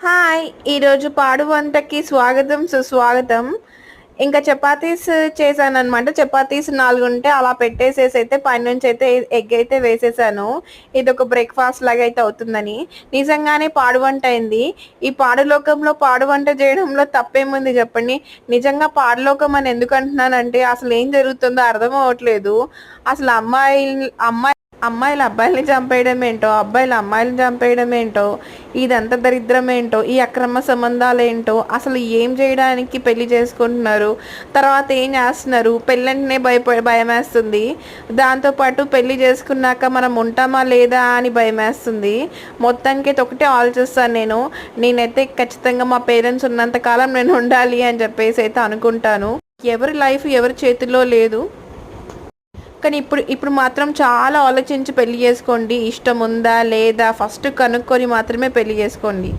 Hi! ఈరోజు పాడు వంటకి స్వాగతం, సుస్వాగతం. ఇంకా చపాతీస్ చేశాననమాట. చపాతీస్ 4 ఉంటే అలా పెట్టేసేసైతే పైనుంచయితే ఎగ్ అయితే వేసేసాను. ఇదొక బ్రేక్‌ఫాస్ట్ లాగా అయితే అవుతుందని. నిజంగానే పాడు వంట అయింది. ఈ పాడు లోకంలో పాడు వంట చేయడంలో తప్పేముంది చెప్పండి? నిజంగా పాడులోకం అని ఎందుకు అంటున్నానంటే అసలేం జరుగుతుందో అర్థం అవ్వట్లేదు. అసలు అమ్మాయిలు అబ్బాయిల్ని చంపేయడం ఏంటో, అబ్బాయిలు అమ్మాయిలని చంపేయడం ఏంటో, ఇదంతా దరిద్రం ఏంటో, ఈ అక్రమ సంబంధాలు ఏంటో, అసలు ఏం చేయడానికి పెళ్లి చేసుకుంటున్నారు, తర్వాత ఏం చేస్తున్నారు, పెళ్ళంటేనే భయమేస్తుంది. దాంతోపాటు పెళ్లి చేసుకున్నాక మనం ఉంటామా లేదా అని భయమేస్తుంది. మొత్తానికైతే ఒకటే ఆలోచిస్తాను నేనైతే ఖచ్చితంగా మా పేరెంట్స్ ఉన్నంతకాలం నేను ఉండాలి అని చెప్పేసి అయితే అనుకుంటాను. ఎవరి లైఫ్ ఎవరి చేతుల్లో లేదు. కానీ ఇప్పుడు మాత్రం చాలా ఆలోచించి పెళ్లి చేసుకోండి. ఇష్టం ఉందా లేదా ఫస్ట్ కనుక్కొని మాత్రమే పెళ్లి చేసుకోండి.